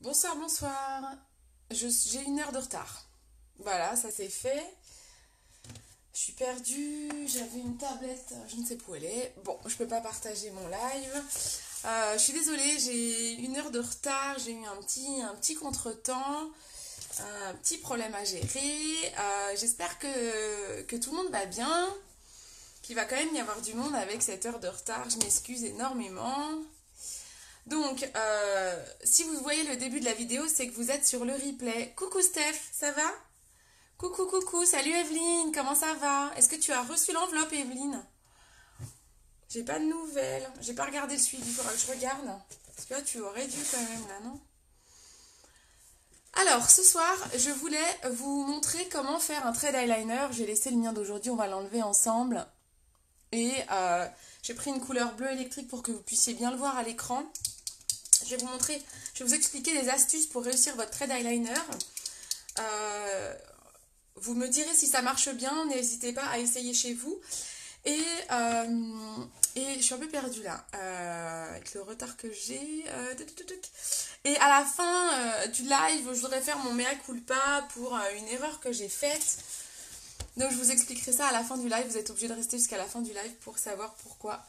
Bonsoir, bonsoir. J'ai 1 heure de retard. Voilà, ça c'est fait. Je suis perdue, j'avais une tablette, je ne sais plus où elle est. Bon, je peux pas partager mon live. Je suis désolée, j'ai 1 heure de retard, j'ai eu un petit contretemps, un petit problème à gérer. J'espère que tout le monde va bien, qu'il va quand même y avoir du monde avec cette heure de retard. Je m'excuse énormément. Donc, si vous voyez le début de la vidéo, c'est que vous êtes sur le replay. Coucou Steph, ça va? Coucou, coucou, salut Evelyne, comment ça va? Est-ce que tu as reçu l'enveloppe, Evelyne? J'ai pas de nouvelles, j'ai pas regardé le suivi, il faudra que je regarde. Parce que là, tu aurais dû quand même, là, non? Alors, ce soir, je voulais vous montrer comment faire un trade eyeliner. J'ai laissé le mien d'aujourd'hui, on va l'enlever ensemble. Et j'ai pris une couleur bleu électrique pour que vous puissiez bien le voir à l'écran. Je vais vous montrer, je vais vous expliquer des astuces pour réussir votre trade eyeliner. Vous me direz si ça marche bien, n'hésitez pas à essayer chez vous. Et, et je suis un peu perdue là, avec le retard que j'ai. Et à la fin du live, je voudrais faire mon mea culpa pour une erreur que j'ai faite. Donc je vous expliquerai ça à la fin du live. Vous êtes obligé de rester jusqu'à la fin du live pour savoir pourquoi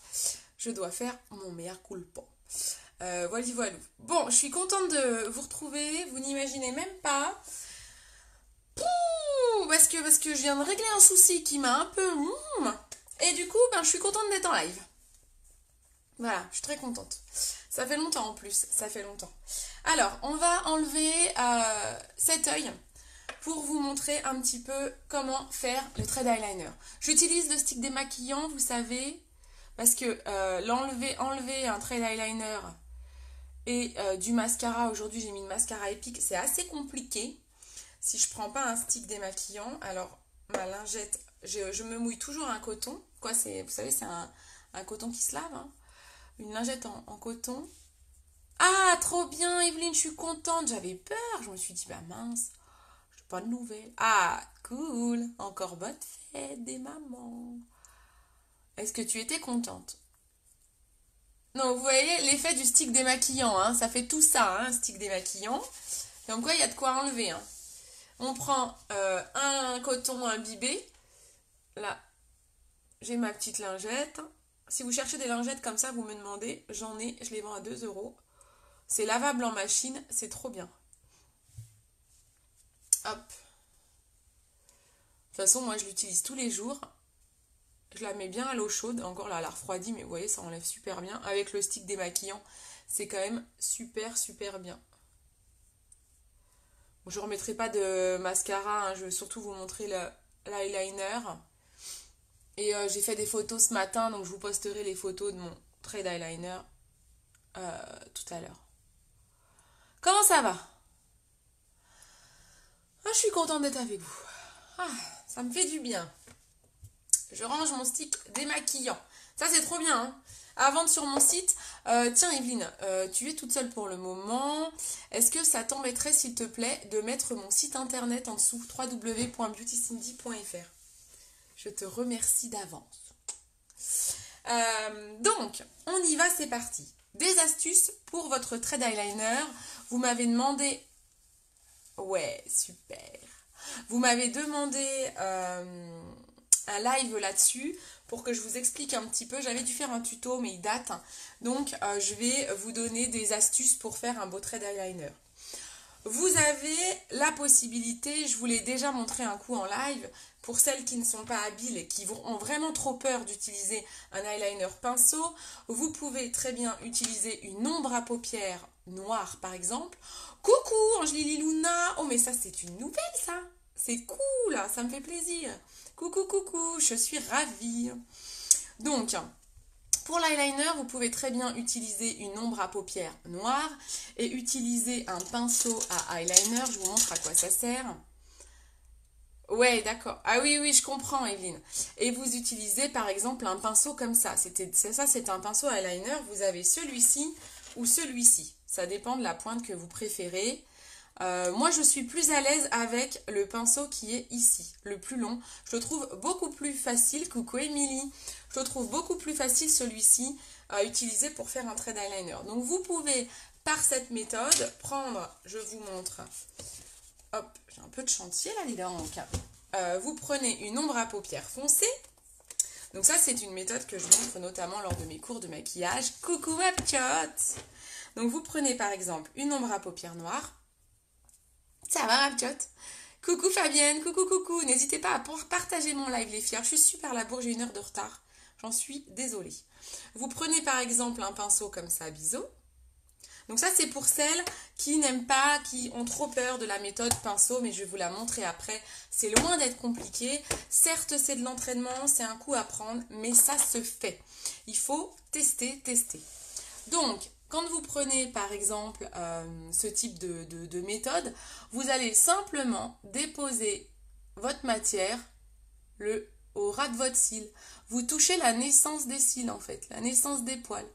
je dois faire mon mea culpa. Voilà, voilà. Bon, je suis contente de vous retrouver. Vous n'imaginez même pas. Pouh, parce que je viens de régler un souci qui m'a un peu... Et du coup, je suis contente d'être en live. Voilà, je suis très contente. Ça fait longtemps en plus, ça fait longtemps. Alors, on va enlever cet œil pour vous montrer un petit peu comment faire le trade eyeliner. J'utilise le stick démaquillant, vous savez, parce que enlever un trade eyeliner et du mascara, aujourd'hui j'ai mis une mascara épique, c'est assez compliqué. Si je prends pas un stick démaquillant, alors ma lingette, je me mouille toujours un coton. Quoi, vous savez, c'est un coton qui se lave. Hein. Une lingette en coton. Ah, trop bien, Evelyne, je suis contente. J'avais peur. Je me suis dit, bah mince, j'ai pas de nouvelles. Ah, cool. Encore bonne fête des mamans. Est-ce que tu étais contente? Non, vous voyez, l'effet du stick démaquillant, hein, ça fait tout ça, hein, un stick démaquillant. Donc quoi, il y a de quoi enlever. Hein. On prend un coton imbibé. Là, j'ai ma petite lingette. Si vous cherchez des lingettes comme ça, vous me demandez. J'en ai, je les vends à 2 €. C'est lavable en machine, c'est trop bien. Hop. De toute façon, moi, je l'utilise tous les jours. Je la mets bien à l'eau chaude. Encore là, elle a refroidi, mais vous voyez, ça enlève super bien. Avec le stick démaquillant, c'est quand même super, super bien. Je ne remettrai pas de mascara, hein. Je veux surtout vous montrer l'eyeliner. Et j'ai fait des photos ce matin, donc je vous posterai les photos de mon trade eyeliner tout à l'heure. Comment ça va? Ah, je suis contente d'être avec vous. Ah, ça me fait du bien. Je range mon stick démaquillant. Ça, c'est trop bien. Hein, à vendre sur mon site. Tiens, Evelyne, tu es toute seule pour le moment. Est-ce que ça t'embêterait, s'il te plaît, de mettre mon site internet en dessous, www.beautycindy.fr? Je te remercie d'avance. Donc, on y va, c'est parti. Des astuces pour votre trade eyeliner. Vous m'avez demandé... Ouais, super. Vous m'avez demandé un live là-dessus pour que je vous explique un petit peu. J'avais dû faire un tuto, mais il date. Donc, je vais vous donner des astuces pour faire un beau trade eyeliner. Vous avez la possibilité, je vous l'ai déjà montré un coup en live, pour celles qui ne sont pas habiles et qui ont vraiment trop peur d'utiliser un eyeliner pinceau, vous pouvez très bien utiliser une ombre à paupières noire par exemple. Coucou Angélie Luna, oh mais ça c'est une nouvelle ça, c'est cool, ça me fait plaisir. Coucou coucou, je suis ravie. Donc, pour l'eyeliner, vous pouvez très bien utiliser une ombre à paupières noire et utiliser un pinceau à eyeliner. Je vous montre à quoi ça sert. Ouais, d'accord. Ah oui, oui, je comprends, Evelyne. Et vous utilisez par exemple un pinceau comme ça. C'est un pinceau à eyeliner. Vous avez celui-ci ou celui-ci. Ça dépend de la pointe que vous préférez. Moi, je suis plus à l'aise avec le pinceau qui est ici, le plus long. Je le trouve beaucoup plus facile. Coucou Émilie. Je le trouve beaucoup plus facile celui-ci à utiliser pour faire un trade eyeliner. Donc, vous pouvez par cette méthode, prendre, je vous montre, hop, j'ai un peu de chantier là, les gars, vous prenez une ombre à paupières foncée. Donc ça, c'est une méthode que je montre notamment lors de mes cours de maquillage. Coucou ma p'tiote! Donc vous prenez par exemple une ombre à paupières noire. Ça va ma p'tiote? Coucou Fabienne, coucou. N'hésitez pas à partager mon live les filles. Je suis super labour, j'ai 1 heure de retard. J'en suis désolée. Vous prenez par exemple un pinceau comme ça, biseau. Donc ça, c'est pour celles qui n'aiment pas, qui ont trop peur de la méthode pinceau, mais je vais vous la montrer après. C'est loin d'être compliqué. Certes, c'est de l'entraînement, c'est un coup à prendre, mais ça se fait. Il faut tester. Donc, quand vous prenez par exemple ce type de méthode, vous allez simplement déposer votre matière au ras de votre cil. Vous touchez la naissance des cils en fait, la naissance des poils.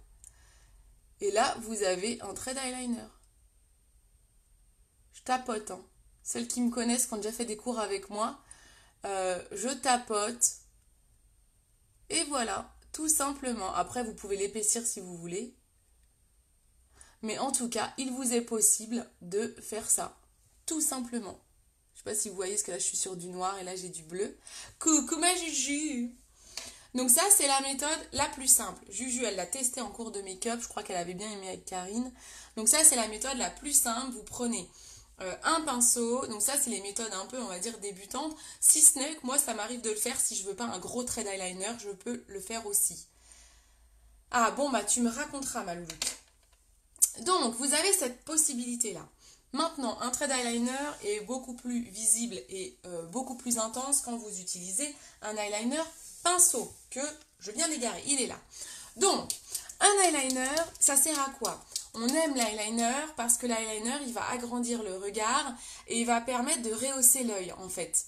Et là, vous avez un trait d'eyeliner. Je tapote. Hein. Celles qui me connaissent, qui ont déjà fait des cours avec moi, je tapote. Et voilà, tout simplement. Après, vous pouvez l'épaissir si vous voulez. Mais en tout cas, il vous est possible de faire ça. Tout simplement. Je ne sais pas si vous voyez, parce que là, je suis sur du noir et là, j'ai du bleu. Coucou ma Juju! Donc ça, c'est la méthode la plus simple. Juju, elle l'a testé en cours de make-up. Je crois qu'elle avait bien aimé avec Karine. Donc ça, c'est la méthode la plus simple. Vous prenez un pinceau. Donc ça, c'est les méthodes un peu, on va dire, débutantes. Si ce n'est que moi, ça m'arrive de le faire. Si je veux pas un gros trait d'eyeliner, je peux le faire aussi. Ah bon, bah tu me raconteras, ma loulou. Donc, vous avez cette possibilité-là. Maintenant, un trait d'eyeliner est beaucoup plus visible et beaucoup plus intense quand vous utilisez un eyeliner pinceau que je viens d'égarer, il est là. Donc, un eyeliner, ça sert à quoi? On aime l'eyeliner parce que l'eyeliner, il va agrandir le regard et il va permettre de rehausser l'œil en fait.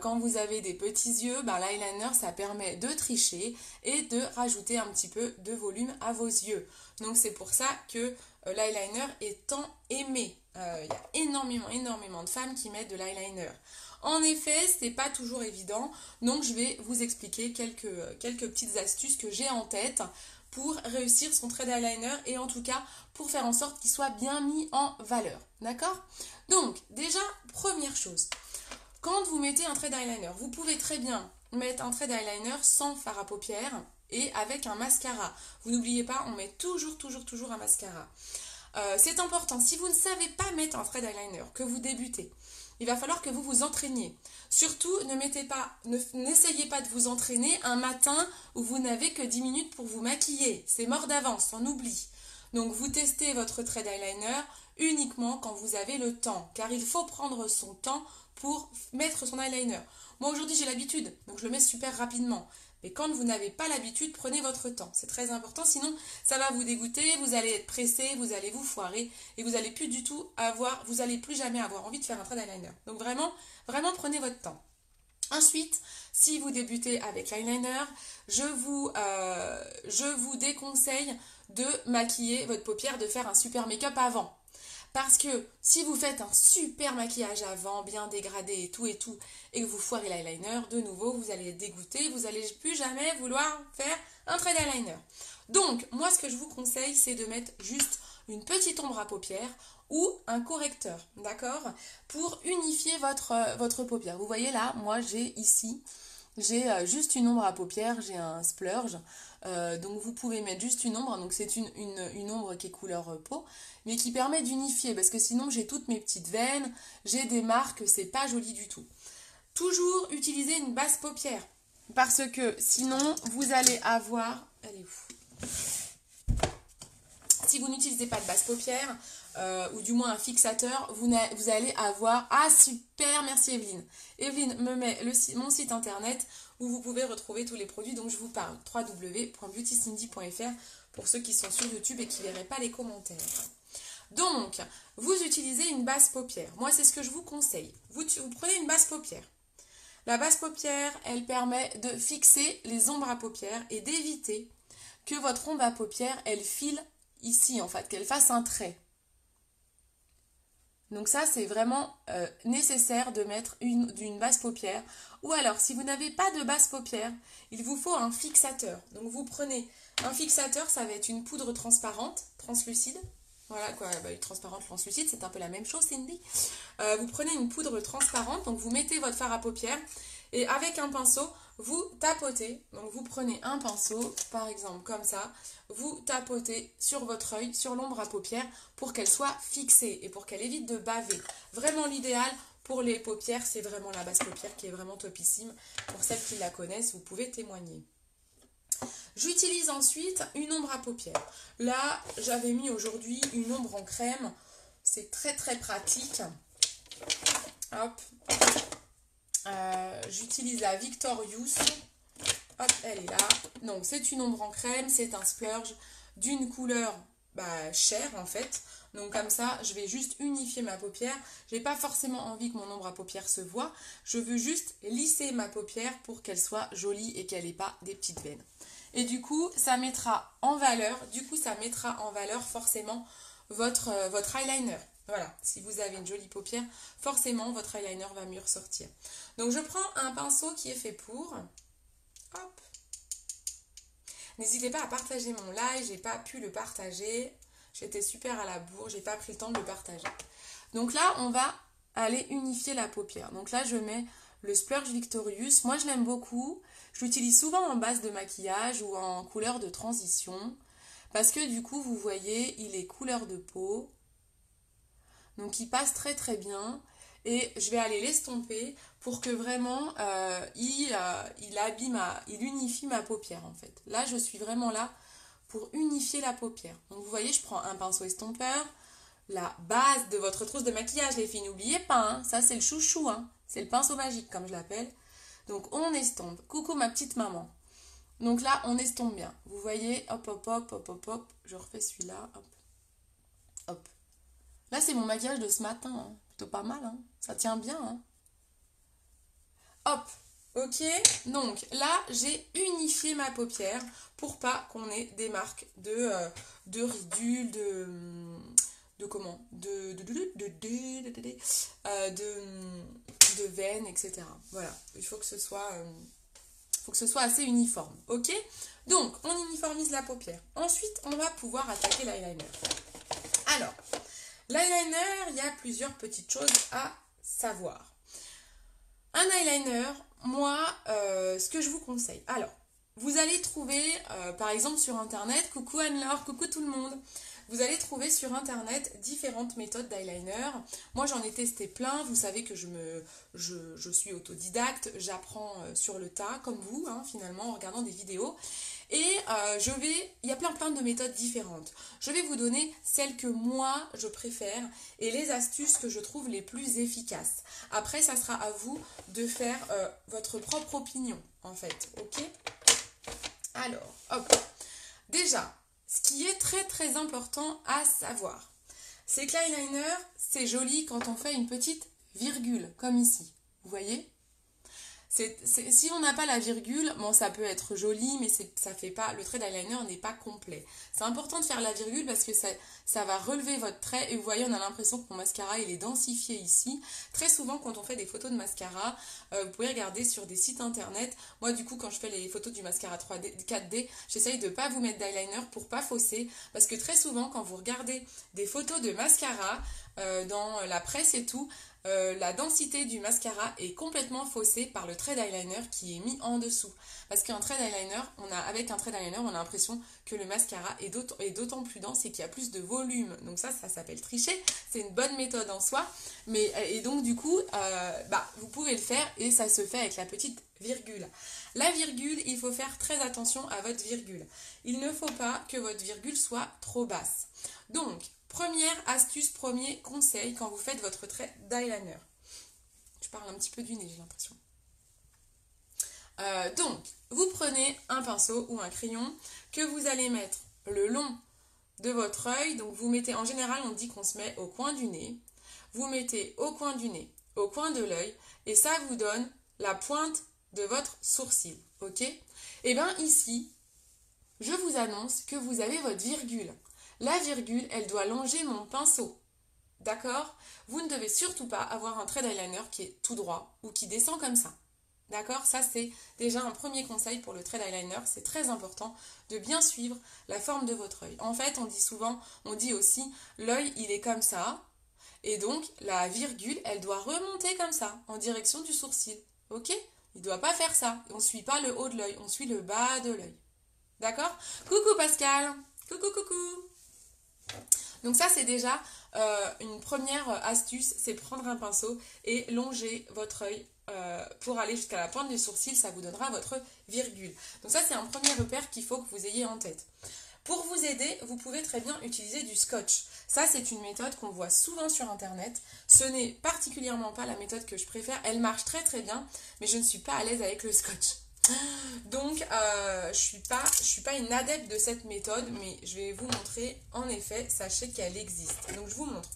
Quand vous avez des petits yeux, l'eyeliner, ça permet de tricher et de rajouter un petit peu de volume à vos yeux. Donc, c'est pour ça que l'eyeliner est tant aimé. Il y a énormément de femmes qui mettent de l'eyeliner. En effet, ce n'est pas toujours évident, donc je vais vous expliquer quelques petites astuces que j'ai en tête pour réussir son trait d'eyeliner et en tout cas pour faire en sorte qu'il soit bien mis en valeur. D'accord? Donc, déjà, première chose, quand vous mettez un trait d'eyeliner, vous pouvez très bien mettre un trait d'eyeliner sans fard à paupières et avec un mascara. Vous n'oubliez pas, on met toujours un mascara. C'est important, si vous ne savez pas mettre un trait d'eyeliner, que vous débutez, il va falloir que vous vous entraîniez. Surtout, n'essayez pas de vous entraîner un matin où vous n'avez que 10 minutes pour vous maquiller. C'est mort d'avance, on oublie. Donc, vous testez votre trait d'eyeliner uniquement quand vous avez le temps. Car il faut prendre son temps pour mettre son eyeliner. Moi, aujourd'hui, j'ai l'habitude, donc je le mets super rapidement. Mais quand vous n'avez pas l'habitude, prenez votre temps. C'est très important, sinon ça va vous dégoûter, vous allez être pressé, vous allez vous foirer et vous allez plus jamais avoir envie de faire un trait d'eyeliner. Donc vraiment prenez votre temps. Ensuite, si vous débutez avec l'eyeliner, je vous déconseille de maquiller votre paupière, de faire un super make-up avant. Parce que si vous faites un super maquillage avant, bien dégradé et tout, et que vous foirez l'eyeliner, de nouveau, vous allez être dégoûté, vous n'allez plus jamais vouloir faire un trait d'eyeliner. Donc, moi, ce que je vous conseille, c'est de mettre juste une petite ombre à paupières ou un correcteur, d'accord? Pour unifier votre paupière. Vous voyez là, moi, j'ai juste une ombre à paupières, j'ai un splurge. Donc vous pouvez mettre juste une ombre, donc c'est une ombre qui est couleur peau, mais qui permet d'unifier, parce que sinon j'ai toutes mes petites veines, j'ai des marques, c'est pas joli du tout. Toujours utiliser une base paupière, parce que sinon vous allez avoir... Elle est où? Si vous n'utilisez pas de base paupière, ou du moins un fixateur, vous allez avoir... Ah super, merci Evelyne. Evelyne me met mon site internet où vous pouvez retrouver tous les produits dont je vous parle. www.beautycindy.fr pour ceux qui sont sur YouTube et qui ne verraient pas les commentaires. Donc, vous utilisez une base paupière. Moi, c'est ce que je vous conseille. Vous prenez une base paupière. La base paupière, elle permet de fixer les ombres à paupières et d'éviter que votre ombre à paupières, elle file ici, en fait, qu'elle fasse un trait. Donc ça, c'est vraiment nécessaire de mettre une base paupière. Ou alors, si vous n'avez pas de base paupière, il vous faut un fixateur. Donc vous prenez un fixateur, ça va être une poudre transparente, translucide. Voilà quoi, bah, une transparente translucide, c'est un peu la même chose, Cindy. Vous prenez une poudre transparente, donc vous mettez votre fard à paupières et avec un pinceau, vous tapotez. Donc vous prenez un pinceau, par exemple comme ça, vous tapotez sur votre œil, sur l'ombre à paupières pour qu'elle soit fixée et pour qu'elle évite de baver. Vraiment l'idéal pour les paupières, c'est vraiment la base paupière qui est vraiment topissime. Pour celles qui la connaissent, vous pouvez témoigner. J'utilise ensuite une ombre à paupières. Là, j'avais mis aujourd'hui une ombre en crème. C'est très très pratique. Hop. J'utilise la Victorious. Hop, elle est là. Donc, c'est une ombre en crème. C'est un splurge d'une couleur chair en fait. Donc comme ça, je vais juste unifier ma paupière. Je n'ai pas forcément envie que mon ombre à paupières se voit. Je veux juste lisser ma paupière pour qu'elle soit jolie et qu'elle n'ait pas des petites veines. Et du coup, ça mettra en valeur, forcément votre eyeliner. Voilà, si vous avez une jolie paupière, forcément votre eyeliner va mieux ressortir. Donc je prends un pinceau qui est fait pour. Hop. N'hésitez pas à partager mon live, j'ai pas pu le partager. J'étais super à la bourre, j'ai pas pris le temps de le partager. Donc là, on va aller unifier la paupière. Donc là, je mets le Splurge Victorious. Moi, je l'aime beaucoup. Je l'utilise souvent en base de maquillage ou en couleur de transition. Parce que du coup, vous voyez, il est couleur de peau. Donc, il passe très très bien. Et je vais aller l'estomper pour que vraiment, il unifie ma paupière en fait. Là, je suis vraiment là pour unifier la paupière. Donc, vous voyez, je prends un pinceau estompeur. La base de votre trousse de maquillage, les filles, n'oubliez pas, hein, ça c'est le chouchou, hein, c'est le pinceau magique comme je l'appelle. Donc on estompe. Coucou ma petite maman. Donc là, on estompe bien. Vous voyez, hop, hop, hop, hop, hop, hop. Je refais celui-là, hop, hop. Là, c'est mon maquillage de ce matin, hein. Plutôt pas mal, hein. Ça tient bien, hein. Hop, ok. Donc là, j'ai unifié ma paupière pour pas qu'on ait des marques de ridules, de veines, etc. Voilà, il faut que ce soit assez uniforme, ok? Donc, on uniformise la paupière. Ensuite, on va pouvoir attaquer l'eyeliner. Alors, l'eyeliner, il y a plusieurs petites choses à savoir. Un eyeliner, moi, ce que je vous conseille. Alors, vous allez trouver, par exemple sur internet, coucou Anne-Laure, coucou tout le monde. Vous allez trouver sur internet différentes méthodes d'eyeliner. Moi j'en ai testé plein, vous savez que je suis autodidacte, j'apprends sur le tas comme vous hein, finalement en regardant des vidéos. Et il y a plein de méthodes différentes. Je vais vous donner celles que moi je préfère et les astuces que je trouve les plus efficaces. Après ça sera à vous de faire votre propre opinion en fait, ok? Alors, hop, déjà, ce qui est très très important à savoir, c'est que l'eyeliner, c'est joli quand on fait une petite virgule, comme ici. Vous voyez ? Si on n'a pas la virgule, bon ça peut être joli, mais ça fait pas, le trait d'eyeliner n'est pas complet. C'est important de faire la virgule parce que ça va relever votre trait et vous voyez on a l'impression que mon mascara il est densifié ici. Très souvent quand on fait des photos de mascara, vous pouvez regarder sur des sites internet. Moi du coup quand je fais les photos du mascara 3D, 4D, j'essaye de pas vous mettre d'eyeliner pour pas fausser parce que très souvent quand vous regardez des photos de mascara dans la presse et tout, la densité du mascara est complètement faussée par le trait d'eyeliner qui est mis en dessous. Parce qu'un trait d'eyeliner, avec un trait d'eyeliner, on a l'impression que le mascara est d'autant plus dense et qu'il y a plus de volume. Donc ça s'appelle tricher. C'est une bonne méthode en soi. Et donc du coup, vous pouvez le faire et ça se fait avec la petite virgule. La virgule, il faut faire très attention à votre virgule. Il ne faut pas que votre virgule soit trop basse. Donc, première astuce, premier conseil quand vous faites votre trait d'eyeliner. Je parle un petit peu du nez, j'ai l'impression. Donc, vous prenez un pinceau ou un crayon que vous allez mettre le long de votre œil. Donc, vous mettez, en général, on dit qu'on se met au coin du nez. Vous mettez au coin du nez, au coin de l'œil, et ça vous donne la pointe de votre sourcil. Ok ? Et bien ici, je vous annonce que vous avez votre virgule. La virgule, elle doit longer mon pinceau. D'accord ? Vous ne devez surtout pas avoir un trait d'eyeliner qui est tout droit ou qui descend comme ça. D'accord? Ça, c'est déjà un premier conseil pour le thread eyeliner. C'est très important de bien suivre la forme de votre œil. En fait, on dit souvent, on dit aussi, l'œil, il est comme ça. Et donc, la virgule, elle doit remonter comme ça, en direction du sourcil. Ok? Il ne doit pas faire ça. On ne suit pas le haut de l'œil, on suit le bas de l'œil. D'accord? Coucou Pascal! Coucou, coucou! Donc ça, c'est déjà une première astuce, c'est prendre un pinceau et longer votre œil pour aller jusqu'à la pointe du sourcil, ça vous donnera votre virgule. Donc ça, c'est un premier repère qu'il faut que vous ayez en tête. Pour vous aider, vous pouvez très bien utiliser du scotch. Ça, c'est une méthode qu'on voit souvent sur Internet. Ce n'est particulièrement pas la méthode que je préfère. Elle marche très très bien, mais je ne suis pas à l'aise avec le scotch. Donc, je suis pas une adepte de cette méthode, mais je vais vous montrer. En effet, sachez qu'elle existe. Donc, je vous montre.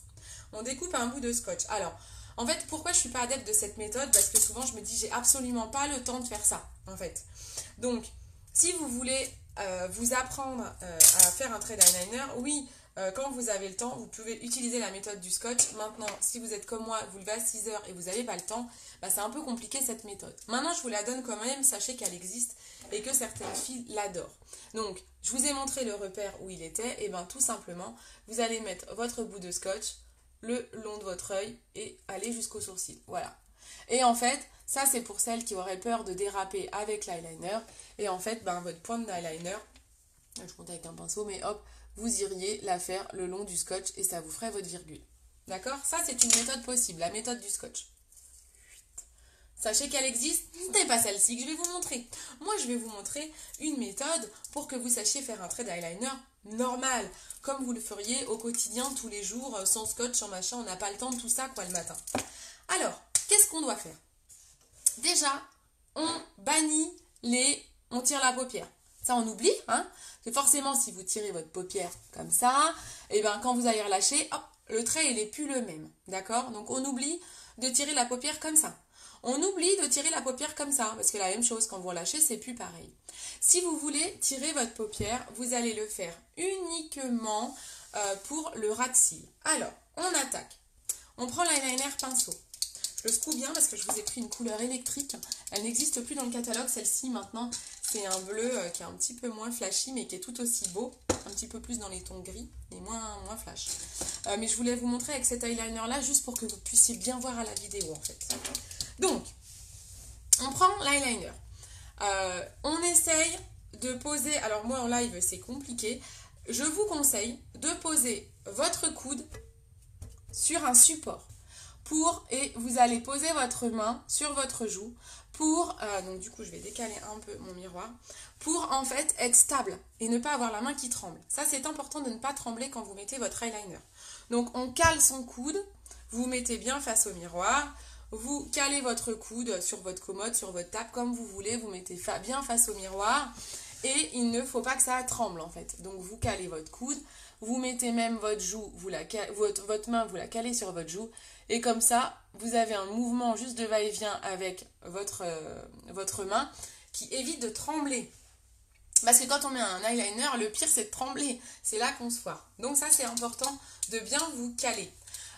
On découpe un bout de scotch. Alors, en fait, pourquoi je ne suis pas adepte de cette méthode? Parce que souvent, je me dis, j'ai absolument pas le temps de faire ça, en fait. Donc, si vous voulez vous apprendre à faire un thread eyeliner, oui, quand vous avez le temps, vous pouvez utiliser la méthode du scotch. Maintenant, si vous êtes comme moi, vous levez à 6 heures et vous n'avez pas le temps, bah, c'est un peu compliqué cette méthode. Maintenant, je vous la donne quand même, sachez qu'elle existe et que certaines filles l'adorent. Donc, je vous ai montré le repère où il était, et bien tout simplement, vous allez mettre votre bout de scotch le long de votre œil et aller jusqu'au sourcil. Voilà. Et en fait, ça c'est pour celles qui auraient peur de déraper avec l'eyeliner. Et en fait, ben, votre pointe d'eyeliner, je compte avec un pinceau, mais hop, vous iriez la faire le long du scotch et ça vous ferait votre virgule. D'accord? Ça, c'est une méthode possible, la méthode du scotch. Sachez qu'elle existe, ce n'est pas celle-ci que je vais vous montrer. Moi, je vais vous montrer une méthode pour que vous sachiez faire un trait d'eyeliner normal, comme vous le feriez au quotidien, tous les jours, sans scotch, sans machin, on n'a pas le temps de tout ça, quoi, le matin. Alors, qu'est-ce qu'on doit faire? Déjà, on bannit on tire la paupière. Ça, on oublie, hein? Parce que forcément, si vous tirez votre paupière comme ça, et bien quand vous allez relâcher, hop, le trait, il n'est plus le même. D'accord? Donc, on oublie de tirer la paupière comme ça. On oublie de tirer la paupière comme ça, parce que la même chose, quand vous relâchez, c'est plus pareil. Si vous voulez tirer votre paupière, vous allez le faire uniquement pour le ras de cils. Alors, on attaque. On prend l'eyeliner pinceau. Je le secoue bien parce que je vous ai pris une couleur électrique. Elle n'existe plus dans le catalogue, celle-ci maintenant. C'est un bleu qui est un petit peu moins flashy, mais qui est tout aussi beau. Un petit peu plus dans les tons gris et moins flash. Mais je voulais vous montrer avec cet eyeliner-là, juste pour que vous puissiez bien voir à la vidéo, en fait. Donc, on prend l'eyeliner. On essaye de poser... Alors, moi, en live, c'est compliqué. Je vous conseille de poser votre coude sur un support. Et vous allez poser votre main sur votre joue donc du coup je vais décaler un peu mon miroir, pour en fait être stable et ne pas avoir la main qui tremble. Ça, c'est important de ne pas trembler quand vous mettez votre eyeliner. Donc on cale son coude, vous mettez bien face au miroir, vous calez votre coude sur votre commode, sur votre table, comme vous voulez, vous mettez bien face au miroir et il ne faut pas que ça tremble en fait. Donc vous calez votre coude, vous mettez même votre joue, votre main, vous la calez sur votre joue. Et comme ça, vous avez un mouvement juste de va-et-vient avec votre main qui évite de trembler. Parce que quand on met un eyeliner, le pire c'est de trembler. C'est là qu'on se foire. Donc ça, c'est important de bien vous caler.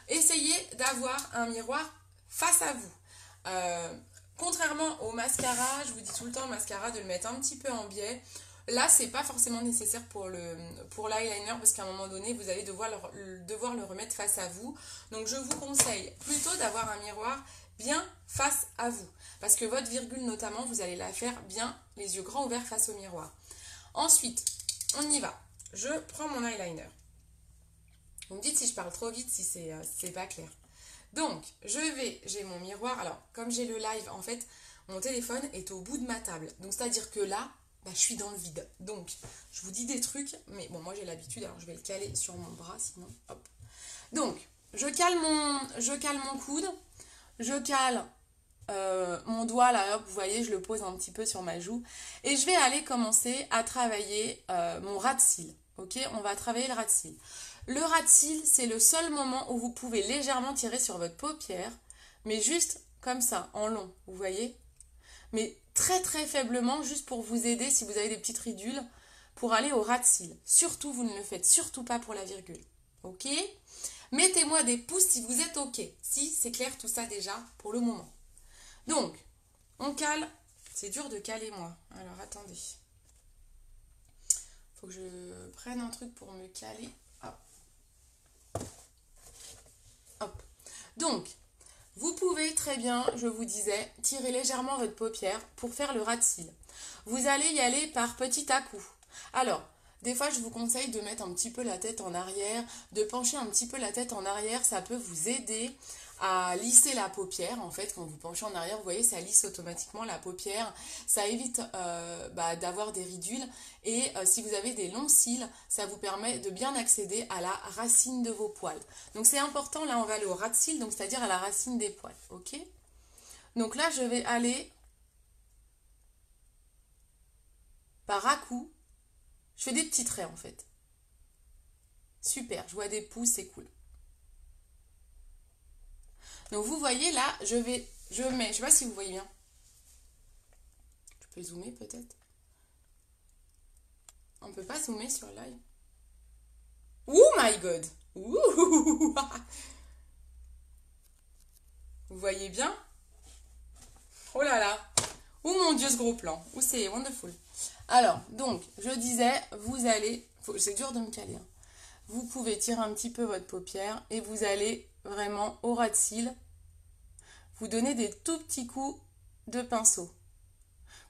Essayez d'avoir un miroir face à vous. Contrairement au mascara, je vous dis tout le temps au mascara de le mettre un petit peu en biais. Là, c'est pas forcément nécessaire pour l'eyeliner parce qu'à un moment donné, vous allez devoir le remettre face à vous. Donc, je vous conseille plutôt d'avoir un miroir bien face à vous. Parce que votre virgule, notamment, vous allez la faire bien les yeux grands ouverts face au miroir. Ensuite, on y va. Je prends mon eyeliner. Vous me dites si je parle trop vite, si c'est pas clair. Donc, j'ai mon miroir. Alors, comme j'ai le live, en fait, mon téléphone est au bout de ma table. Donc, c'est-à-dire que là, je suis dans le vide. Donc, je vous dis des trucs, mais bon, moi j'ai l'habitude, alors je vais le caler sur mon bras, sinon, hop. Donc, je cale mon coude, je cale mon doigt là, hop, vous voyez, je le pose un petit peu sur ma joue, et je vais aller commencer à travailler mon ras de cils, ok? On va travailler le ras de cils. Le ras de cils, c'est le seul moment où vous pouvez légèrement tirer sur votre paupière, mais juste comme ça, en long, vous voyez? Mais très très faiblement, juste pour vous aider si vous avez des petites ridules, pour aller au ras de cils. Surtout, vous ne le faites surtout pas pour la virgule. Ok? Mettez-moi des pouces si vous êtes ok. Si c'est clair tout ça déjà pour le moment. Donc, On cale. C'est dur de caler, moi. Alors, attendez. Faut que je prenne un truc pour me caler. Hop. Hop. Donc, vous pouvez très bien, je vous disais, tirer légèrement votre paupière pour faire le ras de cils. Vous allez y aller par petit à coup. Alors, des fois, je vous conseille de mettre un petit peu la tête en arrière, de pencher un petit peu la tête en arrière. Ça peut vous aider à lisser la paupière. En fait, quand vous penchez en arrière, vous voyez, ça lisse automatiquement la paupière. Ça évite d'avoir des ridules. Et si vous avez des longs cils, ça vous permet de bien accéder à la racine de vos poils. Donc, c'est important. Là, on va aller au ras de cils, donc c'est-à-dire à la racine des poils. Ok? Donc là, je vais aller par à-coups. Je fais des petits traits, en fait. Super, je vois des pouces, c'est cool. Donc vous voyez là, je mets, je sais pas si vous voyez bien. Je peux zoomer peut-être. On peut pas zoomer sur live. Oh my god. Ouh. Vous voyez bien? Oh là là. Oh mon dieu ce gros plan. Oh c'est wonderful. Alors, donc, je disais, vous allez... C'est dur de me caler. Hein. Vous pouvez tirer un petit peu votre paupière et vous allez vraiment au ras de cils. Vous donnez des tout petits coups de pinceau.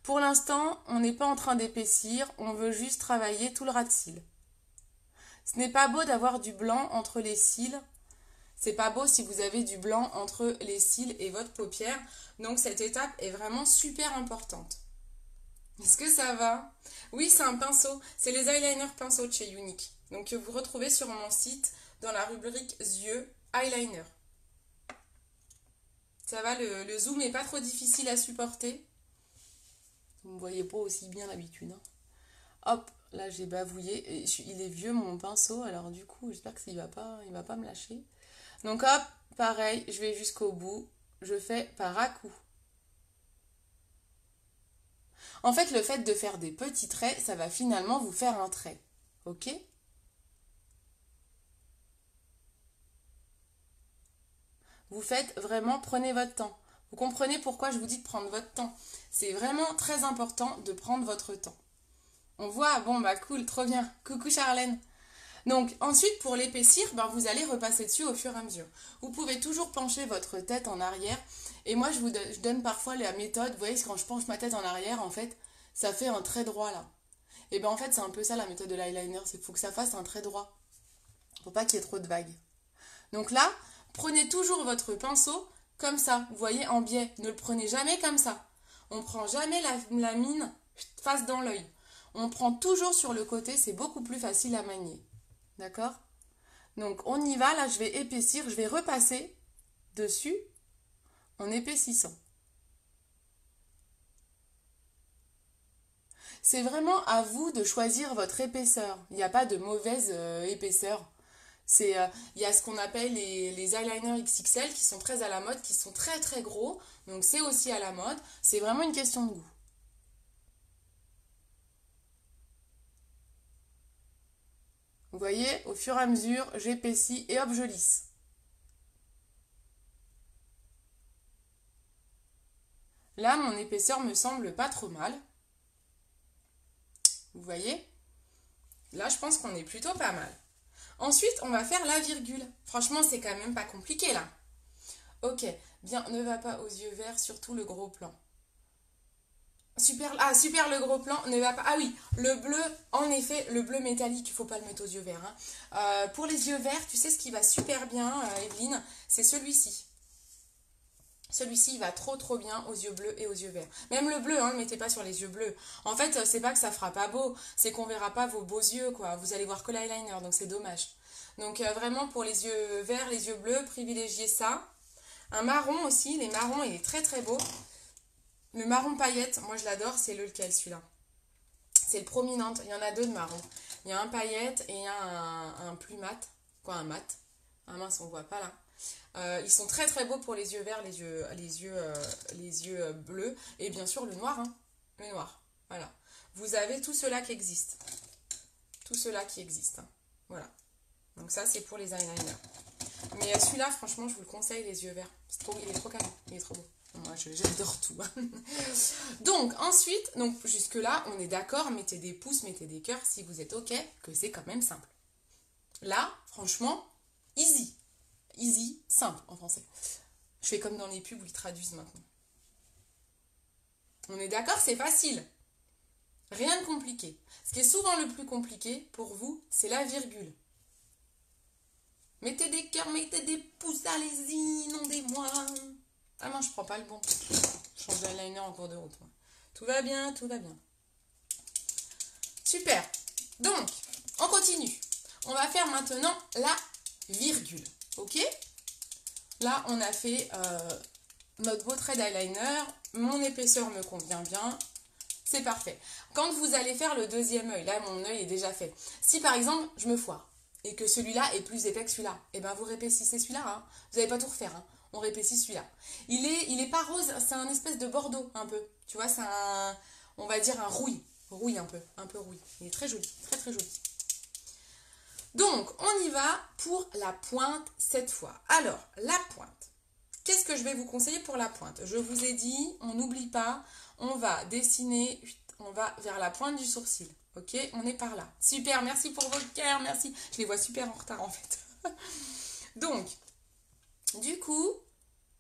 Pour l'instant, on n'est pas en train d'épaissir, on veut juste travailler tout le ras de cils. Ce n'est pas beau d'avoir du blanc entre les cils. C'est pas beau si vous avez du blanc entre les cils et votre paupière. Donc cette étape est vraiment super importante. Est-ce que ça va? Oui, c'est un pinceau. C'est les eyeliners pinceaux de chez Unique. Donc que vous retrouvez sur mon site dans la rubrique yeux eyeliner. Ça va, le zoom n'est pas trop difficile à supporter. Vous ne me voyez pas aussi bien d'habitude. Hein. Hop, là j'ai bavouillé. Il est vieux mon pinceau, alors du coup j'espère qu'il va pas me lâcher. Donc hop, pareil, je vais jusqu'au bout. Je fais par à-coups. En fait, le fait de faire des petits traits, ça va finalement vous faire un trait. Ok? Vous faites vraiment, prenez votre temps. Vous comprenez pourquoi je vous dis de prendre votre temps. C'est vraiment très important de prendre votre temps. On voit, bon bah cool, trop bien. Coucou Charlène. Donc ensuite pour l'épaissir, ben, vous allez repasser dessus au fur et à mesure. Vous pouvez toujours pencher votre tête en arrière. Et moi je donne parfois la méthode, vous voyez quand je penche ma tête en arrière, en fait, ça fait un trait droit là. Et ben en fait c'est un peu ça la méthode de l'eyeliner, c'est qu'il faut que ça fasse un trait droit. Faut pas qu'il y ait trop de vagues. Donc là, prenez toujours votre pinceau comme ça, vous voyez, en biais. Ne le prenez jamais comme ça. On ne prend jamais la mine face dans l'œil. On prend toujours sur le côté, c'est beaucoup plus facile à manier. D'accord? Donc on y va, là je vais épaissir, je vais repasser dessus en épaississant. C'est vraiment à vous de choisir votre épaisseur. Il n'y a pas de mauvaise épaisseur. Il y a ce qu'on appelle les eyeliners XXL qui sont très à la mode, qui sont très très gros. Donc c'est aussi à la mode. C'est vraiment une question de goût. Vous voyez, au fur et à mesure, j'épaissis et hop, je lisse. Là, mon épaisseur me semble pas trop mal. Vous voyez? Là, je pense qu'on est plutôt pas mal. Ensuite, on va faire la virgule. Franchement, c'est quand même pas compliqué là. Ok, bien, ne va pas aux yeux verts, surtout le gros plan. Super, ah super le gros plan, ne va pas... Ah oui, le bleu, en effet, le bleu métallique, il faut pas le mettre aux yeux verts. Hein. Pour les yeux verts, tu sais ce qui va super bien, Evelyne, c'est celui-ci. Celui-ci, il va trop trop bien aux yeux bleus et aux yeux verts. Même le bleu, hein, ne le mettez pas sur les yeux bleus. En fait, c'est pas que ça fera pas beau, c'est qu'on verra pas vos beaux yeux, quoi. Vous allez voir que l'eyeliner, donc c'est dommage. Donc vraiment, pour les yeux verts, les yeux bleus, privilégiez ça. Un marron aussi, les marrons, il est très très beau. Le marron paillette, moi je l'adore, c'est lequel celui-là? C'est le prominent, il y en a deux de marron. Il y a un paillette et il y a un plus mat. Quoi, un mat? Ah mince, on voit pas là. Ils sont très très beaux pour les yeux verts, les yeux bleus. Et bien sûr le noir, hein. Le noir, voilà. Vous avez tout cela qui existe. Tout cela qui existe. Hein. Voilà. Donc ça c'est pour les eyeliners. Mais celui-là, franchement, je vous le conseille, les yeux verts. Il est trop calme, il est trop beau. moi j'adore tout. Donc ensuite, donc jusque là on est d'accord, mettez des pouces, mettez des cœurs si vous êtes ok, que c'est quand même simple. Là, franchement, easy. Easy, simple en français. Je fais comme dans les pubs où ils traduisent maintenant. On est d'accord, c'est facile. Rien de compliqué. Ce qui est souvent le plus compliqué pour vous, c'est la virgule. Mettez des cœurs, mettez des pouces, allez-y, inondez-moi. Ah non, je prends pas le bon. Je change d'eyeliner en cours de route. Moi. Tout va bien, tout va bien. Super. Donc, on continue. On va faire maintenant la virgule. Ok? Là, on a fait notre beau trait d'eyeliner. Mon épaisseur me convient bien. C'est parfait. Quand vous allez faire le deuxième œil, là, mon œil est déjà fait. Si par exemple, je me foire et que celui-là est plus épais que celui-là, et ben vous réépaississez celui-là. Hein. Vous n'allez pas tout refaire. Hein. On réépaissit celui-là. Il est pas rose, c'est un espèce de bordeaux un peu. Tu vois, c'est un, on va dire un rouille. Rouille un peu rouille. Il est très joli, très très joli. Donc, on y va pour la pointe cette fois. Alors, la pointe. Qu'est-ce que je vais vous conseiller pour la pointe? Je vous ai dit, on n'oublie pas, on va dessiner, on va vers la pointe du sourcil. Ok, on est par là. Super, merci pour vos cœurs, merci. Je les vois super en retard en fait. Donc, du coup,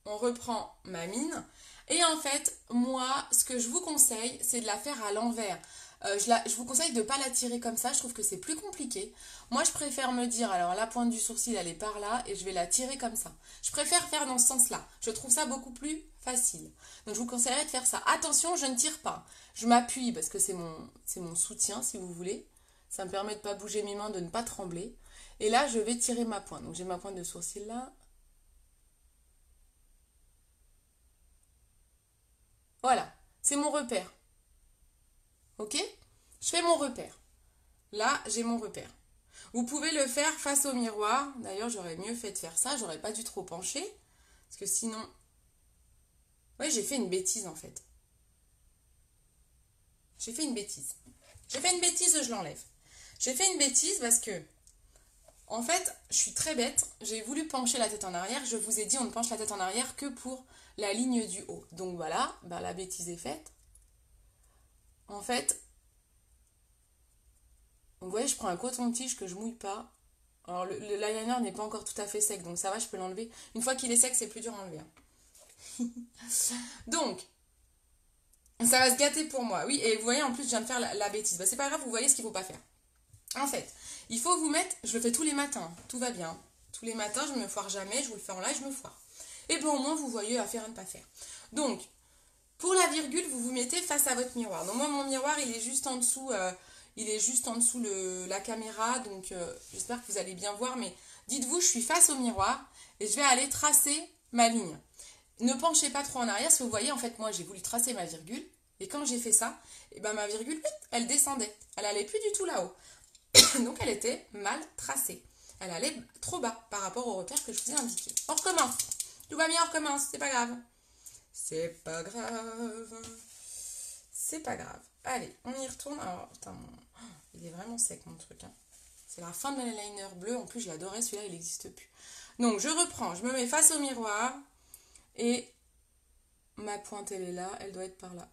on reprend ma mine. Et en fait, moi, ce que je vous conseille, c'est de la faire à l'envers. Je vous conseille de ne pas la tirer comme ça, je trouve que c'est plus compliqué. Moi, je préfère me dire, alors la pointe du sourcil, elle est par là, et je vais la tirer comme ça. Je préfère faire dans ce sens-là. Je trouve ça beaucoup plus facile. Donc, je vous conseillerais de faire ça. Attention, je ne tire pas. Je m'appuie, parce que c'est mon soutien, si vous voulez. Ça me permet de ne pas bouger mes mains, de ne pas trembler. Et là, je vais tirer ma pointe. Donc, j'ai ma pointe de sourcil là. Voilà, c'est mon repère. Ok? Je fais mon repère. Là, j'ai mon repère. Vous pouvez le faire face au miroir. D'ailleurs, j'aurais mieux fait de faire ça. J'aurais pas dû trop pencher. Parce que sinon... Oui, j'ai fait une bêtise en fait. J'ai fait une bêtise. J'ai fait une bêtise, je l'enlève. J'ai fait une bêtise parce que... En fait, je suis très bête. J'ai voulu pencher la tête en arrière. Je vous ai dit, on ne penche la tête en arrière que pour la ligne du haut. Donc voilà, bah, la bêtise est faite. En fait... Donc, vous voyez, je prends un coton-tige que je mouille pas. Alors, l'eyeliner n'est pas encore tout à fait sec, donc ça va, je peux l'enlever. Une fois qu'il est sec, c'est plus dur à enlever. Hein. Donc, ça va se gâter pour moi. Oui, et vous voyez, en plus, je viens de faire la bêtise. Bah, c'est pas grave, vous voyez ce qu'il faut pas faire. En fait, il faut vous mettre... Je le fais tous les matins, tout va bien. Tous les matins, je ne me foire jamais, je vous le fais en live, je me foire. Et bien, au moins, vous voyez à faire et à ne pas faire. Donc, pour la virgule, vous vous mettez face à votre miroir. Donc, moi, mon miroir, il est juste en dessous... Il est juste en dessous la caméra, donc j'espère que vous allez bien voir, mais dites-vous, je suis face au miroir et je vais aller tracer ma ligne. Ne penchez pas trop en arrière, parce que vous voyez, en fait, moi, j'ai voulu tracer ma virgule, et quand j'ai fait ça, et ben, ma virgule, elle descendait. Elle allait plus du tout là-haut. Donc, elle était mal tracée. Elle allait trop bas par rapport au repère que je vous ai indiqué. On recommence. Tout va bien, on recommence, c'est pas grave. C'est pas grave. C'est pas grave. Allez, on y retourne. Alors, putain, il est vraiment sec mon truc. Hein. C'est la fin de l'eyeliner bleu. En plus, je l'adorais, celui-là, il n'existe plus. Donc, je reprends. Je me mets face au miroir. Et ma pointe, elle est là. Elle doit être par là.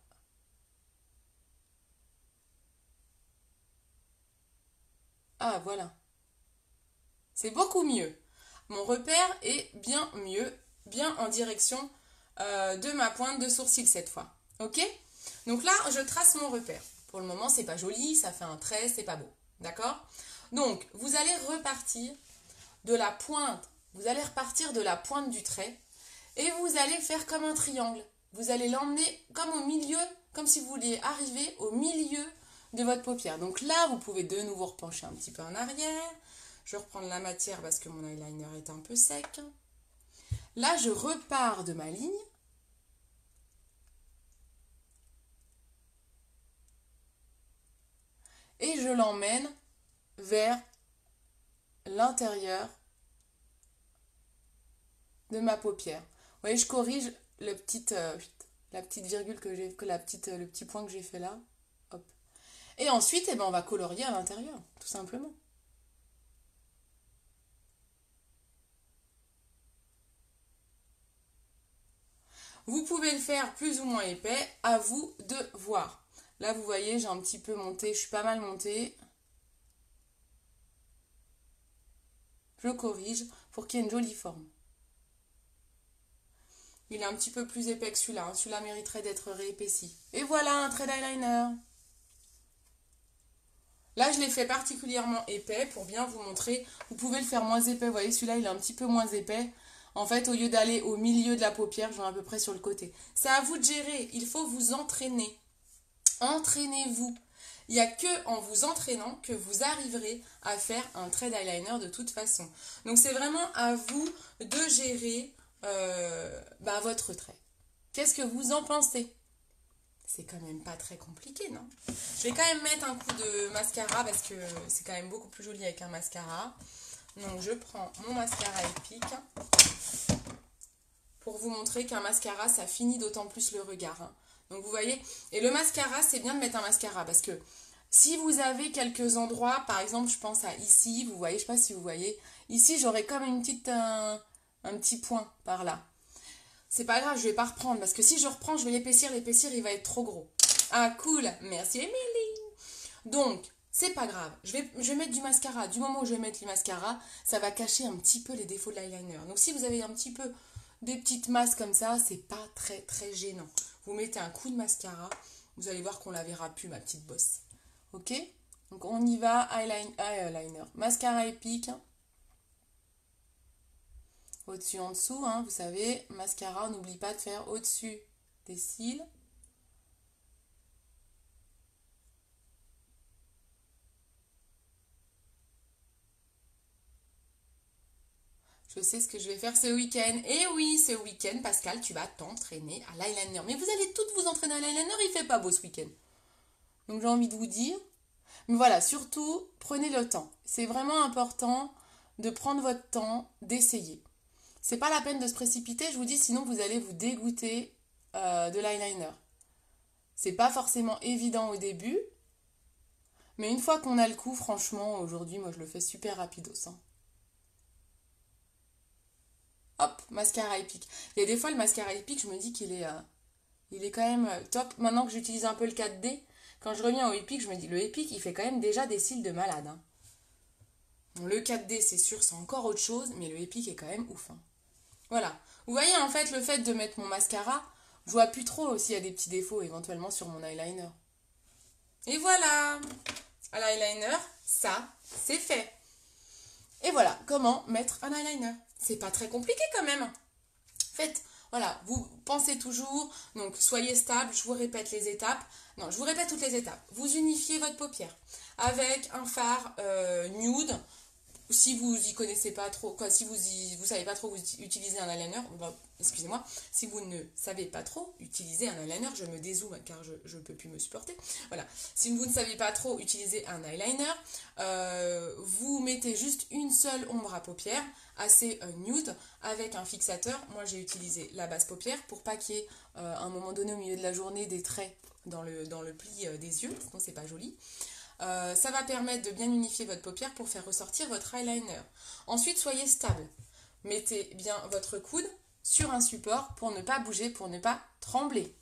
Ah, voilà. C'est beaucoup mieux. Mon repère est bien mieux. Bien en direction de ma pointe de sourcil cette fois. Ok? Donc là, je trace mon repère. Pour le moment, c'est pas joli, ça fait un trait, c'est pas beau. D'accord? Donc, vous allez repartir de la pointe. Vous allez repartir de la pointe du trait et vous allez faire comme un triangle. Vous allez l'emmener comme au milieu, comme si vous vouliez arriver au milieu de votre paupière. Donc là, vous pouvez de nouveau repencher un petit peu en arrière. Je vais reprendre la matière parce que mon eyeliner est un peu sec. Là, je repars de ma ligne. Et je l'emmène vers l'intérieur de ma paupière. Vous voyez, je corrige la petite virgule que j'ai, le petit point que j'ai fait là. Hop. Et ensuite, eh ben, on va colorier à l'intérieur, tout simplement. Vous pouvez le faire plus ou moins épais, à vous de voir. Là, vous voyez, j'ai un petit peu monté, je suis pas mal montée. Je corrige pour qu'il y ait une jolie forme. Il est un petit peu plus épais que celui-là. Celui-là mériterait d'être réépaissi. Et voilà un trait d'eyeliner. Là, je l'ai fait particulièrement épais pour bien vous montrer. Vous pouvez le faire moins épais. Vous voyez, celui-là, il est un petit peu moins épais. En fait, au lieu d'aller au milieu de la paupière, je vais à peu près sur le côté. C'est à vous de gérer. Il faut vous entraîner. Entraînez-vous. Il n'y a que en vous entraînant que vous arriverez à faire un trait d'eyeliner de toute façon. Donc, c'est vraiment à vous de gérer votre trait. Qu'est-ce que vous en pensez? C'est quand même pas très compliqué, non? Je vais quand même mettre un coup de mascara parce que c'est quand même beaucoup plus joli avec un mascara. Donc je prends mon mascara Epic pour vous montrer qu'un mascara, ça finit d'autant plus le regard. Hein. Donc vous voyez, et le mascara, c'est bien de mettre un mascara parce que si vous avez quelques endroits, par exemple, je pense à ici, vous voyez, je sais pas si vous voyez, ici j'aurais comme un petit point par là. C'est pas grave, je vais pas reprendre parce que si je reprends, je vais l'épaissir, il va être trop gros. Ah cool, merci Émilie. Donc, c'est pas grave, je vais mettre du mascara. Du moment où je vais mettre le mascara, ça va cacher un petit peu les défauts de l'eyeliner. Donc si vous avez un petit peu des petites masses comme ça, c'est pas très très gênant. Vous mettez un coup de mascara, vous allez voir qu'on la verra plus, ma petite bosse. Ok? Donc on y va, eyeliner, mascara Epic. Au-dessus, en dessous, hein, vous savez, mascara, on n'oublie pas de faire au-dessus des cils. Je sais ce que je vais faire ce week-end. Et oui, ce week-end, Pascal, tu vas t'entraîner à l'eyeliner. Mais vous allez toutes vous entraîner à l'eyeliner, il fait pas beau ce week-end. Donc j'ai envie de vous dire. Mais voilà, surtout, prenez le temps. C'est vraiment important de prendre votre temps, d'essayer. C'est pas la peine de se précipiter, je vous dis, sinon vous allez vous dégoûter de l'eyeliner. C'est pas forcément évident au début, mais une fois qu'on a le coup, franchement, aujourd'hui, moi je le fais super rapidos. Hein. Hop, mascara Epic. Il y a des fois, le mascara Epic, je me dis qu'il est, il est quand même top. Maintenant que j'utilise un peu le 4D, quand je reviens au Epic, je me dis, le Epic, il fait quand même déjà des cils de malade. Hein. Bon, le 4D, c'est sûr, c'est encore autre chose, mais le Epic est quand même ouf. Hein. Voilà. Vous voyez, en fait, le fait de mettre mon mascara, je vois plus trop s'il y a des petits défauts éventuellement sur mon eyeliner. Et voilà, à l'eyeliner, ça, c'est fait. Et voilà, comment mettre un eyeliner. C'est pas très compliqué quand même. Faites, voilà, vous pensez toujours, donc soyez stable, je vous répète les étapes. Non, je vous répète toutes les étapes. Vous unifiez votre paupière avec un fard nude. Si vous y connaissez pas trop, quoi, si vous savez pas trop vous utilisez un eyeliner, excusez-moi, si vous ne savez pas trop utiliser un eyeliner, je me dézoome car je ne peux plus me supporter. Voilà, si vous ne savez pas trop utiliser un eyeliner, vous mettez juste une seule ombre à paupières, assez nude, avec un fixateur. Moi j'ai utilisé la base paupière pour pas qu'il y ait à un moment donné au milieu de la journée des traits dans le pli des yeux, sinon c'est pas joli. Ça va permettre de bien unifier votre paupière pour faire ressortir votre eyeliner. Ensuite, soyez stable. Mettez bien votre coude sur un support pour ne pas bouger, pour ne pas trembler.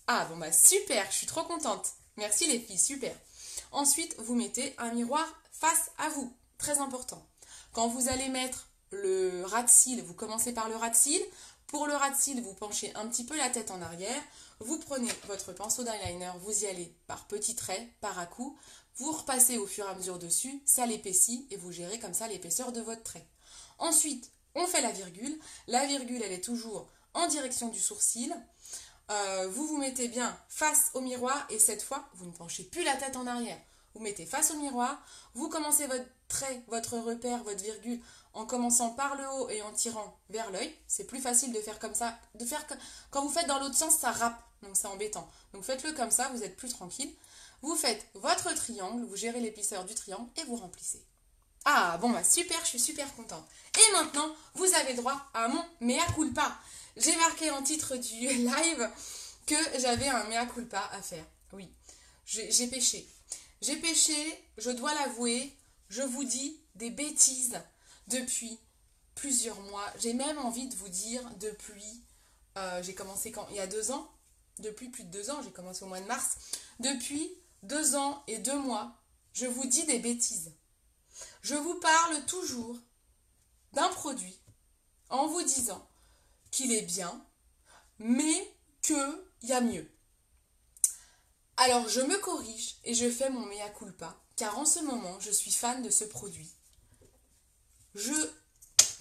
Ah, bon bah super, je suis trop contente. Merci les filles, super. Ensuite, vous mettez un miroir face à vous. Très important. Quand vous allez mettre le ras de cils, vous commencez par le ras de cils. Pour le ras de cils, vous penchez un petit peu la tête en arrière. Vous prenez votre pinceau d'eyeliner, vous y allez par petits traits, par à-coups. Vous repassez au fur et à mesure dessus, ça l'épaissit et vous gérez comme ça l'épaisseur de votre trait. Ensuite, on fait la virgule. La virgule, elle est toujours en direction du sourcil. Vous vous mettez bien face au miroir et cette fois, vous ne penchez plus la tête en arrière. Vous mettez face au miroir, vous commencez votre trait, votre repère, votre virgule en commençant par le haut et en tirant vers l'œil. C'est plus facile de faire comme ça. Quand vous faites dans l'autre sens, ça râpe, donc c'est embêtant. Donc faites-le comme ça, vous êtes plus tranquille. Vous faites votre triangle, vous gérez l'épaisseur du triangle et vous remplissez. Ah bon bah super, je suis super contente. Et maintenant, vous avez droit à mon mea culpa. J'ai marqué en titre du live que j'avais un mea culpa à faire. Oui, j'ai péché. J'ai péché, je dois l'avouer, je vous dis des bêtises depuis plusieurs mois. J'ai même envie de vous dire depuis J'ai commencé quand? Il y a 2 ans. Depuis plus de 2 ans, j'ai commencé au mois de mars. Depuis 2 ans et 2 mois, je vous dis des bêtises. Je vous parle toujours d'un produit en vous disant qu'il est bien, mais qu'il y a mieux. Alors je me corrige et je fais mon mea culpa, car en ce moment, je suis fan de ce produit. Je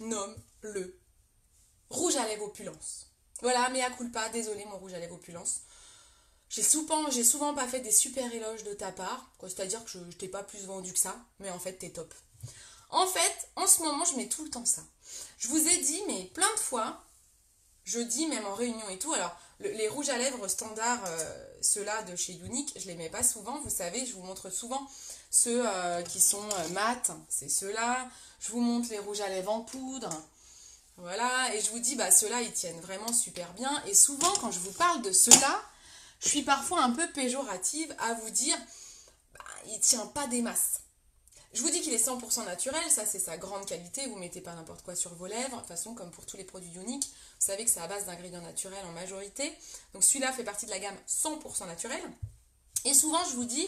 nomme le rouge à lèvres opulence. Voilà, mea culpa, désolé mon rouge à lèvres opulence. J'ai souvent pas fait des super éloges de ta part, c'est-à-dire que je t'ai pas plus vendu que ça, mais en fait t'es top. En fait, en ce moment, je mets tout le temps ça. Je vous ai dit, mais plein de fois, je dis même en réunion et tout, alors les rouges à lèvres standards, ceux-là de chez Unique, je les mets pas souvent, vous savez, je vous montre souvent ceux qui sont mat, c'est ceux-là. Je vous montre les rouges à lèvres en poudre, voilà, et je vous dis, bah ceux-là, ils tiennent vraiment super bien, et souvent, quand je vous parle de ceux-là, je suis parfois un peu péjorative à vous dire, bah, il tient pas des masses. Je vous dis qu'il est 100% naturel, ça c'est sa grande qualité, vous mettez pas n'importe quoi sur vos lèvres, de toute façon comme pour tous les produits Unique, vous savez que c'est à base d'ingrédients naturels en majorité, donc celui-là fait partie de la gamme 100% naturel, et souvent je vous dis,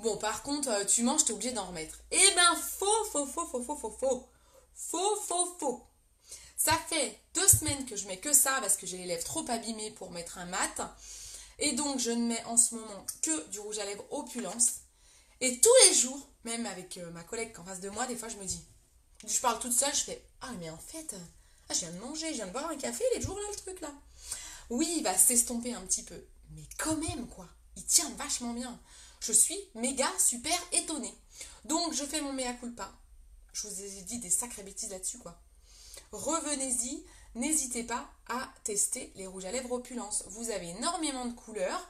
bon par contre tu manges, t'es obligé d'en remettre. Eh ben faux. Ça fait 2 semaines que je mets que ça parce que j'ai les lèvres trop abîmées pour mettre un mat, et donc je ne mets en ce moment que du rouge à lèvres opulence. Et tous les jours, même avec ma collègue en face de moi, des fois je me dis, je parle toute seule, je fais, ah mais en fait, je viens de manger, je viens de boire un café, il est toujours là le truc là. Oui, il va s'estomper un petit peu, mais quand même quoi, il tient vachement bien. Je suis méga super étonnée. Donc je fais mon mea culpa. Je vous ai dit des sacrées bêtises là-dessus quoi. Revenez-y, n'hésitez pas à tester les rouges à lèvres opulence. Vous avez énormément de couleurs.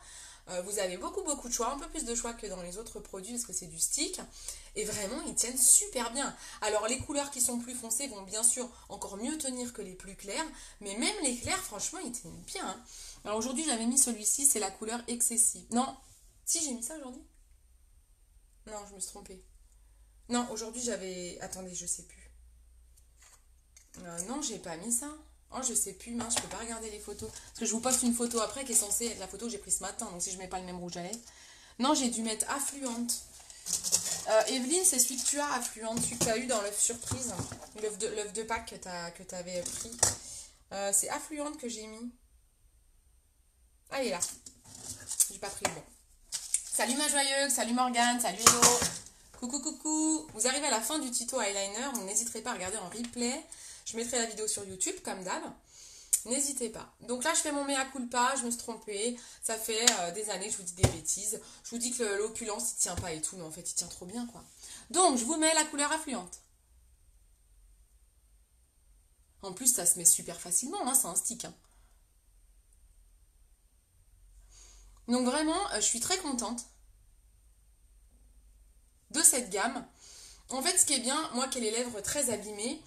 Vous avez beaucoup de choix, un peu plus de choix que dans les autres produits parce que c'est du stick. Et vraiment, ils tiennent super bien. Alors, les couleurs qui sont plus foncées vont bien sûr encore mieux tenir que les plus clairs. Mais même les clairs, franchement, ils tiennent bien. Hein. Alors aujourd'hui, j'avais mis celui-ci, c'est la couleur excessive. Non, si j'ai mis ça aujourd'hui. Non, je me suis trompée. Non, aujourd'hui, j'avais... Attendez, je sais plus. Non, j'ai pas mis ça. Oh, je sais plus, mince, je peux pas regarder les photos. Parce que je vous poste une photo après qui est censée être la photo que j'ai prise ce matin. Donc si je mets pas le même rouge à lèvres. Non, j'ai dû mettre affluente. Evelyne, c'est celui que tu as, affluente. Celui que tu as eu dans l'œuf surprise. L'œuf de Pâques que tu avais pris. C'est affluente que j'ai mis. Ah, il est là. J'ai pas pris le bon. Salut ma joyeuse, salut Morgane, salut Hello. Coucou. Vous arrivez à la fin du tuto eyeliner. Vous n'hésiterez pas à regarder en replay. Je mettrai la vidéo sur YouTube, comme d'hab. N'hésitez pas. Donc là, je fais mon mea culpa, je me suis trompée. Ça fait des années que je vous dis des bêtises. Je vous dis que l'opulence, il tient pas et tout, mais en fait, il tient trop bien, quoi. Donc, je vous mets la couleur affluente. En plus, ça se met super facilement, hein, c'est un stick. Hein. Donc vraiment, je suis très contente de cette gamme. En fait, ce qui est bien, moi qui ai les lèvres très abîmées,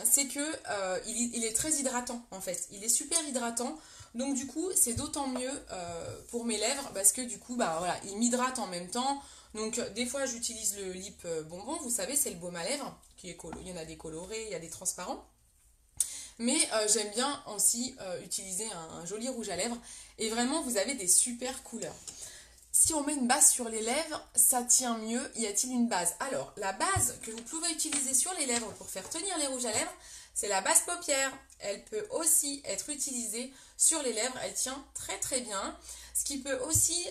c'est que il est très hydratant en fait. Il est super hydratant. Donc du coup, c'est d'autant mieux pour mes lèvres parce que du coup, bah voilà, il m'hydrate en même temps. Donc des fois, j'utilise le lip bonbon. Vous savez, c'est le baume à lèvres qui est il y en a des colorés, il y a des transparents. Mais j'aime bien aussi utiliser un joli rouge à lèvres. Et vraiment, vous avez des super couleurs. Si on met une base sur les lèvres, ça tient mieux. Y a-t-il une base? Alors, la base que vous pouvez utiliser sur les lèvres pour faire tenir les rouges à lèvres, c'est la base paupière. Elle peut aussi être utilisée sur les lèvres. Elle tient très bien. Ce qui peut aussi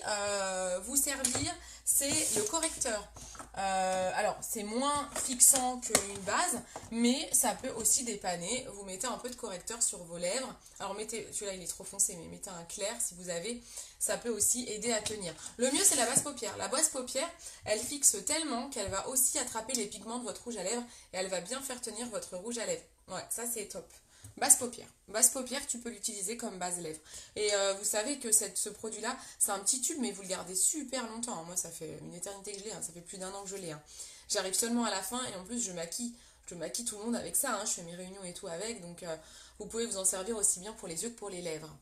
vous servir, c'est le correcteur. Alors, c'est moins fixant qu'une base, mais ça peut aussi dépanner. Vous mettez un peu de correcteur sur vos lèvres. Alors, mettez, celui-là, il est trop foncé, mais mettez un clair si vous avez. Ça peut aussi aider à tenir. Le mieux, c'est la base paupière. La base paupière, elle fixe tellement qu'elle va aussi attraper les pigments de votre rouge à lèvres et elle va bien faire tenir votre rouge à lèvres. Ouais, ça, c'est top. Base paupière. Base paupière, tu peux l'utiliser comme base lèvres. Et vous savez que ce produit-là, c'est un petit tube, mais vous le gardez super longtemps. Moi, ça fait une éternité que je l'ai. Hein. Ça fait plus d'1 an que je l'ai. Hein. J'arrive seulement à la fin et en plus, je maquille tout le monde avec ça. Hein. Je fais mes réunions et tout avec. Donc, vous pouvez vous en servir aussi bien pour les yeux que pour les lèvres.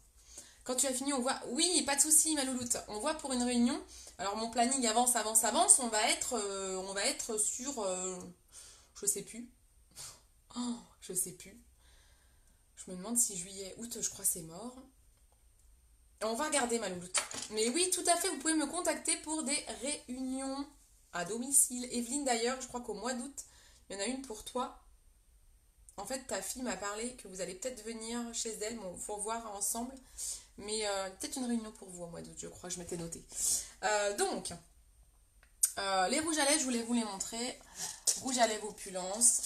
Quand tu as fini, on voit... Oui, pas de souci, ma louloute. On voit pour une réunion. Alors, mon planning avance. On va être sur... je sais plus. Oh, je sais plus. Je me demande si juillet, août, je crois c'est mort. On va regarder ma louloute. Mais oui, tout à fait, vous pouvez me contacter pour des réunions à domicile. Evelyne d'ailleurs, je crois qu'au mois d'août, il y en a une pour toi. En fait, ta fille m'a parlé que vous allez peut-être venir chez elle. Bon, faut voir ensemble. Mais peut-être une réunion pour vous au mois d'août, je crois, je m'étais notée. Donc, les rouges à lèvres, je voulais vous les montrer. Rouge à lèvres opulence.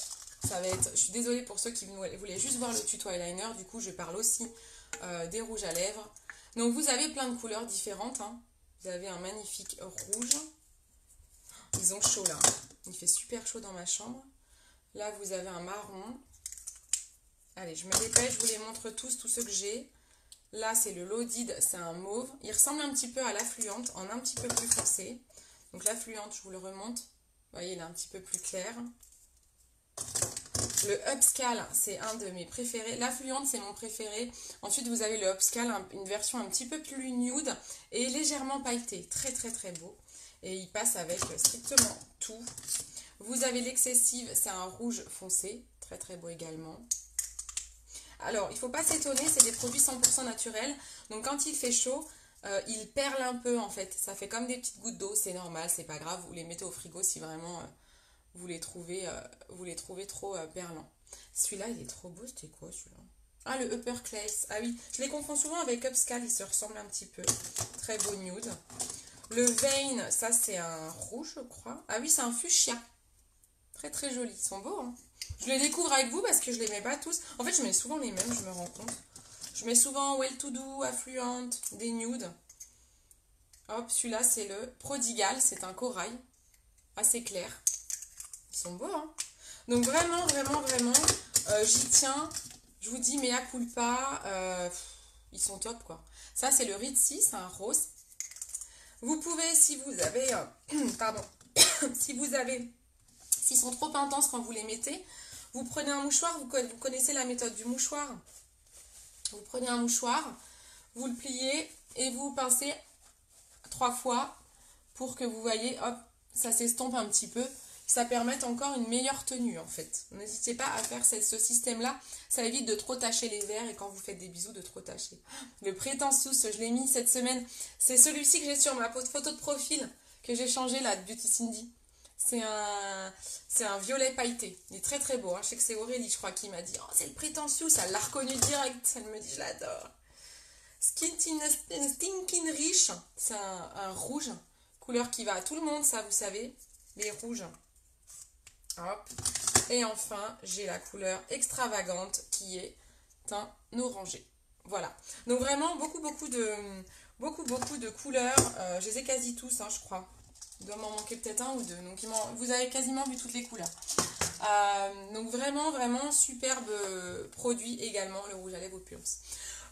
Ça va être, je suis désolée pour ceux qui voulaient juste voir le tuto eyeliner. Du coup, je parle aussi des rouges à lèvres. Donc, vous avez plein de couleurs différentes. Hein. Vous avez un magnifique rouge. Ils ont chaud là. Il fait super chaud dans ma chambre. Là, vous avez un marron. Allez, je me dépêche, je vous les montre tous ceux que j'ai. Là, c'est le Loaded, c'est un mauve. Il ressemble un petit peu à l'affluente, en un petit peu plus foncé. Donc l'affluente, je vous le remonte. Vous voyez, il est un petit peu plus clair. Le Upscale, c'est un de mes préférés. L'affluente, c'est mon préféré. Ensuite, vous avez le Upscale, une version un petit peu plus nude et légèrement pailletée. Très, très, très beau. Et il passe avec strictement tout. Vous avez l'Excessive, c'est un rouge foncé. Très, très beau également. Alors, il ne faut pas s'étonner, c'est des produits 100% naturels. Donc, quand il fait chaud, il perle un peu en fait. Ça fait comme des petites gouttes d'eau, c'est normal, c'est pas grave. Vous les mettez au frigo si vraiment vous les trouvez trop perlants. Celui-là, il est trop beau, c'était quoi celui-là? Ah, le Upper Class. Ah oui, je les confonds souvent avec Upscale, ils se ressemblent un petit peu. Très beau nude. Le Vein, ça c'est un rouge, je crois. Ah oui, c'est un fuchsia. Très très joli, ils sont beaux. Hein. Je les découvre avec vous parce que je les mets pas tous. En fait, je mets souvent les mêmes, je me rends compte. Je mets souvent Well To Do, Affluent, des nudes. Hop, celui-là, c'est le Prodigal. C'est un corail assez clair. Ils sont beaux, hein. Donc, vraiment, vraiment, vraiment, j'y tiens. Je vous dis, mea culpa. Ils sont top, quoi. Ça, c'est le Ritzy, c'est un rose. Vous pouvez, si vous avez... pardon. S'ils sont trop intenses quand vous les mettez, vous prenez un mouchoir. Vous connaissez la méthode du mouchoir. Vous prenez un mouchoir, vous le pliez et vous pincez 3 fois pour que vous voyez, hop, ça s'estompe un petit peu. Ça permet encore une meilleure tenue en fait. N'hésitez pas à faire ce système-là. Ça évite de trop tacher les verres et quand vous faites des bisous, de trop tacher. Le Pretentious, je l'ai mis cette semaine. C'est celui-ci que j'ai sur ma photo de profil que j'ai changé là, de Beauty Cindy. C'est un violet pailleté. Il est très très beau. Hein. Je sais que c'est Aurélie, je crois, qui m'a dit « Oh, c'est le Pretentious !» Elle l'a reconnu direct. Elle me dit « Je l'adore !» Stinking Rich, c'est un rouge. Couleur qui va à tout le monde, ça, vous savez. Les rouges. Hop. Et enfin, j'ai la couleur extravagante qui est un orangé. Voilà. Donc vraiment, beaucoup de couleurs. Je les ai quasi tous, hein, je crois. Il doit m'en manquer peut-être un ou deux. Donc, vous avez quasiment vu toutes les couleurs. Donc, vraiment superbe produit également, le rouge à lèvres Opulence.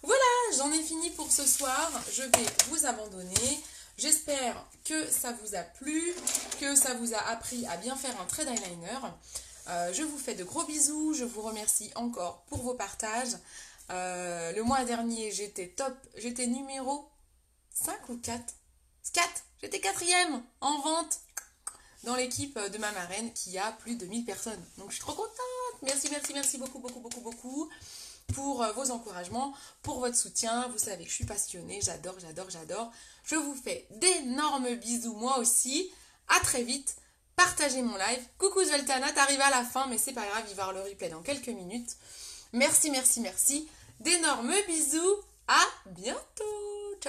Voilà, j'en ai fini pour ce soir. Je vais vous abandonner. J'espère que ça vous a plu, que ça vous a appris à bien faire un trait d'eyeliner. Je vous fais de gros bisous. Je vous remercie encore pour vos partages. Le mois dernier, j'étais top. J'étais numéro 5 ou 4 4. J'étais 4e en vente dans l'équipe de ma marraine qui a plus de 1000 personnes. Donc je suis trop contente. Merci beaucoup pour vos encouragements, pour votre soutien. Vous savez que je suis passionnée, j'adore. Je vous fais d'énormes bisous moi aussi. À très vite. Partagez mon live. Coucou Zoltana, t'arrives à la fin, mais c'est pas grave, il va y avoir le replay dans quelques minutes. Merci. D'énormes bisous. À bientôt.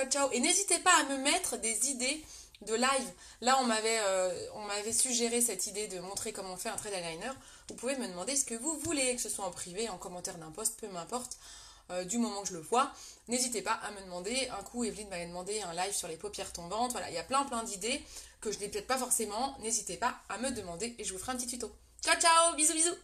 Ciao. Et n'hésitez pas à me mettre des idées de live. Là, on m'avait suggéré cette idée de montrer comment on fait un trait d'eyeliner. Vous pouvez me demander ce que vous voulez, que ce soit en privé, en commentaire d'un post, peu m'importe, du moment que je le vois. N'hésitez pas à me demander. Un coup, Evelyne m'avait demandé un live sur les paupières tombantes. Voilà, il y a plein d'idées que je n'ai peut-être pas forcément. N'hésitez pas à me demander et je vous ferai un petit tuto. Ciao, bisous.